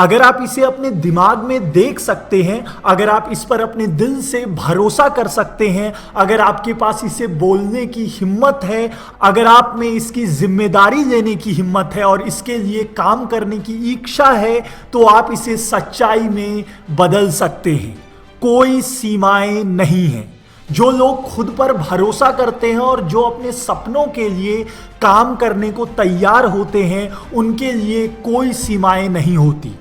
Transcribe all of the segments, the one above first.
अगर आप इसे अपने दिमाग में देख सकते हैं, अगर आप इस पर अपने दिल से भरोसा कर सकते हैं, अगर आपके पास इसे बोलने की हिम्मत है, अगर आप में इसकी जिम्मेदारी लेने की हिम्मत है और इसके लिए काम करने की इच्छा है, तो आप इसे सच्चाई में बदल सकते हैं। कोई सीमाएं नहीं हैं। जो लोग खुद पर भरोसा करते हैं और जो अपने सपनों के लिए काम करने को तैयार होते हैं, उनके लिए कोई सीमाएं नहीं होती।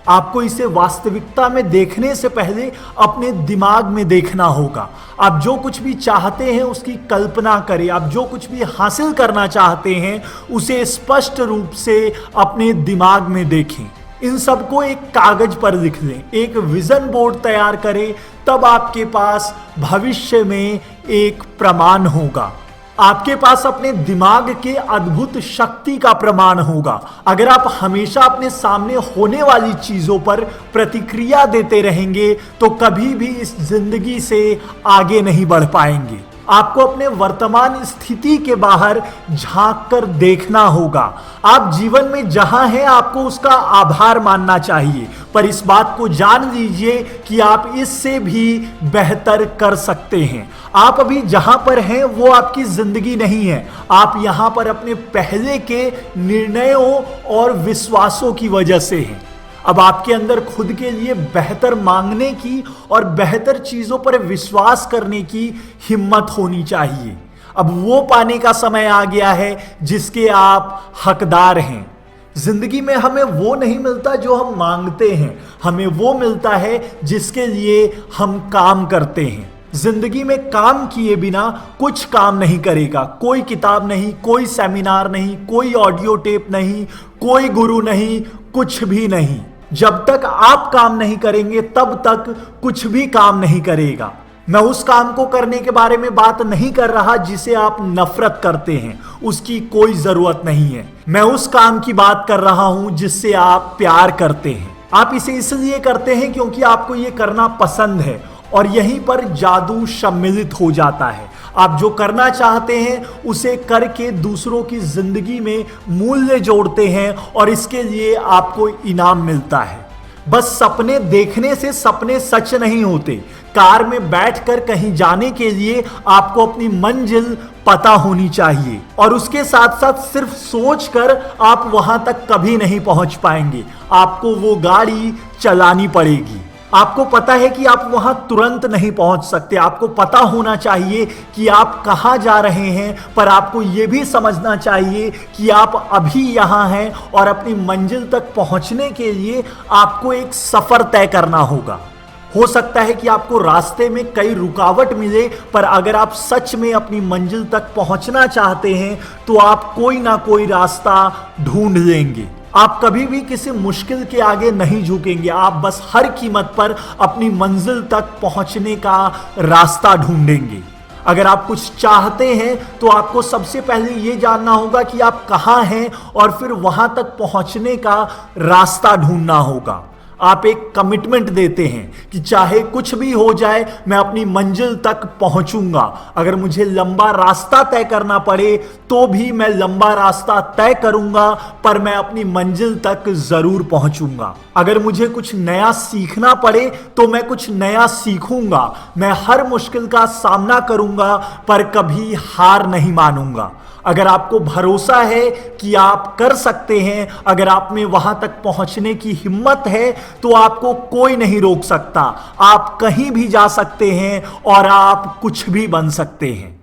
आपको इसे वास्तविकता में देखने से पहले अपने दिमाग में देखना होगा। आप जो कुछ भी चाहते हैं उसकी कल्पना करें। आप जो कुछ भी हासिल करना चाहते हैं उसे स्पष्ट रूप से अपने दिमाग में देखें। इन सबको एक कागज पर लिख लें, एक विजन बोर्ड तैयार करें, तब आपके पास भविष्य में एक प्रमाण होगा। आपके पास अपने दिमाग के अद्भुत शक्ति का प्रमाण होगा। अगर आप हमेशा अपने सामने होने वाली चीजों पर प्रतिक्रिया देते रहेंगे तो कभी भी इस जिंदगी से आगे नहीं बढ़ पाएंगे। आपको अपने वर्तमान स्थिति के बाहर झांक कर देखना होगा। आप जीवन में जहां हैं आपको उसका आभार मानना चाहिए, पर इस बात को जान लीजिए कि आप इससे भी बेहतर कर सकते हैं। आप अभी जहां पर हैं वो आपकी जिंदगी नहीं है। आप यहां पर अपने पहले के निर्णयों और विश्वासों की वजह से हैं। अब आपके अंदर खुद के लिए बेहतर मांगने की और बेहतर चीजों पर विश्वास करने की हिम्मत होनी चाहिए। अब वो पाने का समय आ गया है जिसके आप हकदार हैं। जिंदगी में हमें वो नहीं मिलता जो हम मांगते हैं, हमें वो मिलता है जिसके लिए हम काम करते हैं। जिंदगी में काम किए बिना कुछ काम नहीं करेगा। कोई किताब नहीं, कोई सेमिनार नहीं, कोई ऑडियो टेप नहीं, कोई गुरु नहीं, कुछ भी नहीं। जब तक आप काम नहीं करेंगे तब तक कुछ भी काम नहीं करेगा। मैं उस काम को करने के बारे में बात नहीं कर रहा जिसे आप नफरत करते हैं, उसकी कोई जरूरत नहीं है। मैं उस काम की बात कर रहा हूं जिससे आप प्यार करते हैं। आप इसे इसलिए करते हैं क्योंकि आपको यह करना पसंद है और यहीं पर जादू सम्मिलित हो जाता है। आप जो करना चाहते हैं उसे करके दूसरों की जिंदगी में मूल्य जोड़ते हैं और इसके लिए आपको इनाम मिलता है। बस सपने देखने से सपने सच नहीं होते। कार में बैठकर कहीं जाने के लिए आपको अपनी मंजिल पता होनी चाहिए और उसके साथ साथ सिर्फ सोचकर आप वहां तक कभी नहीं पहुंच पाएंगे। आपको वो गाड़ी चलानी पड़ेगी। आपको पता है कि आप वहां तुरंत नहीं पहुंच सकते। आपको पता होना चाहिए कि आप कहां जा रहे हैं, पर आपको यह भी समझना चाहिए कि आप अभी यहां हैं और अपनी मंजिल तक पहुंचने के लिए आपको एक सफर तय करना होगा। हो सकता है कि आपको रास्ते में कई रुकावट मिले, पर अगर आप सच में अपनी मंजिल तक पहुंचना चाहते हैं तो आप कोई ना कोई रास्ता ढूंढ लेंगे। आप कभी भी किसी मुश्किल के आगे नहीं झुकेंगे। आप बस हर कीमत पर अपनी मंजिल तक पहुंचने का रास्ता ढूंढेंगे। अगर आप कुछ चाहते हैं तो आपको सबसे पहले यह जानना होगा कि आप कहां हैं और फिर वहां तक पहुंचने का रास्ता ढूंढना होगा। आप एक कमिटमेंट देते हैं कि चाहे कुछ भी हो जाए मैं अपनी मंजिल तक पहुंचूंगा। अगर मुझे लंबा रास्ता तय करना पड़े तो भी मैं लंबा रास्ता तय करूंगा, पर मैं अपनी मंजिल तक जरूर पहुंचूंगा। अगर मुझे कुछ नया सीखना पड़े तो मैं कुछ नया सीखूंगा। मैं हर मुश्किल का सामना करूंगा, पर कभी हार नहीं मानूंगा। अगर आपको भरोसा है कि आप कर सकते हैं, अगर आप में वहां तक पहुंचने की हिम्मत है, तो आपको कोई नहीं रोक सकता। आप कहीं भी जा सकते हैं और आप कुछ भी बन सकते हैं।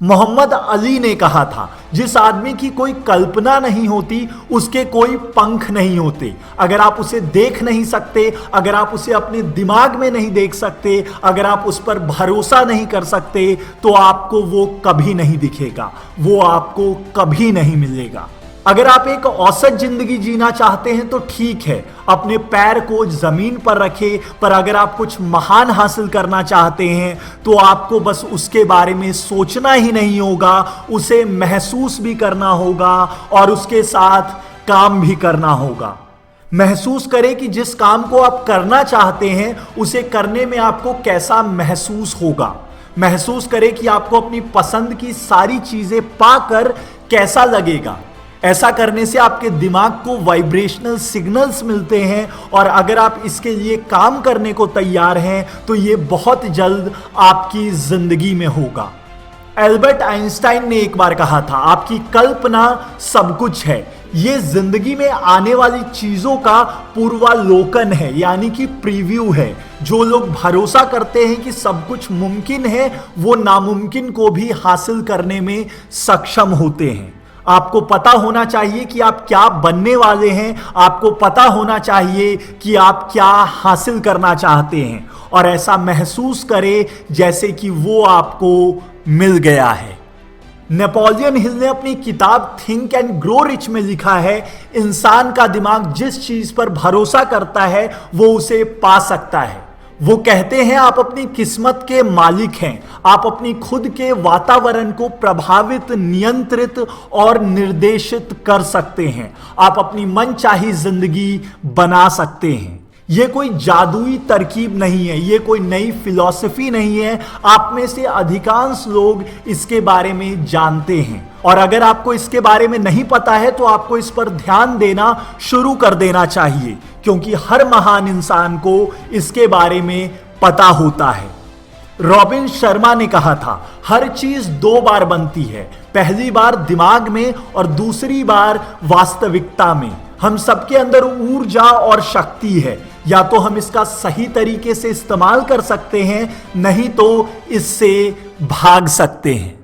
मोहम्मद अली ने कहा था, जिस आदमी की कोई कल्पना नहीं होती उसके कोई पंख नहीं होते। अगर आप उसे देख नहीं सकते, अगर आप उसे अपने दिमाग में नहीं देख सकते, अगर आप उस पर भरोसा नहीं कर सकते, तो आपको वो कभी नहीं दिखेगा, वो आपको कभी नहीं मिलेगा। अगर आप एक औसत जिंदगी जीना चाहते हैं तो ठीक है, अपने पैर को जमीन पर रखें, पर अगर आप कुछ महान हासिल करना चाहते हैं तो आपको बस उसके बारे में सोचना ही नहीं होगा, उसे महसूस भी करना होगा और उसके साथ काम भी करना होगा। महसूस करें कि जिस काम को आप करना चाहते हैं उसे करने में आपको कैसा महसूस होगा। महसूस करें कि आपको अपनी पसंद की सारी चीजें पाकर कैसा लगेगा। ऐसा करने से आपके दिमाग को वाइब्रेशनल सिग्नल्स मिलते हैं और अगर आप इसके लिए काम करने को तैयार हैं तो ये बहुत जल्द आपकी जिंदगी में होगा। एल्बर्ट आइंस्टाइन ने एक बार कहा था, आपकी कल्पना सब कुछ है। ये जिंदगी में आने वाली चीजों का पूर्वालोकन है, यानी कि प्रीव्यू है। जो लोग भरोसा करते हैं कि सब कुछ मुमकिन है, वो नामुमकिन को भी हासिल करने में सक्षम होते हैं। आपको पता होना चाहिए कि आप क्या बनने वाले हैं, आपको पता होना चाहिए कि आप क्या हासिल करना चाहते हैं और ऐसा महसूस करें जैसे कि वो आपको मिल गया है। नेपोलियन हिल ने अपनी किताब थिंक एंड ग्रो रिच में लिखा है, इंसान का दिमाग जिस चीज पर भरोसा करता है वो उसे पा सकता है। वो कहते हैं आप अपनी किस्मत के मालिक हैं, आप अपनी खुद के वातावरण को प्रभावित, नियंत्रित और निर्देशित कर सकते हैं। आप अपनी मनचाही जिंदगी बना सकते हैं। ये कोई जादुई तरकीब नहीं है, ये कोई नई फिलॉसफी नहीं है। आप में से अधिकांश लोग इसके बारे में जानते हैं और अगर आपको इसके बारे में नहीं पता है तो आपको इस पर ध्यान देना शुरू कर देना चाहिए, क्योंकि हर महान इंसान को इसके बारे में पता होता है। रॉबिन शर्मा ने कहा था, हर चीज 2 बार बनती है, पहली बार दिमाग में और दूसरी बार वास्तविकता में। हम सबके अंदर ऊर्जा और शक्ति है, या तो हम इसका सही तरीके से इस्तेमाल कर सकते हैं, नहीं तो इससे भाग सकते हैं।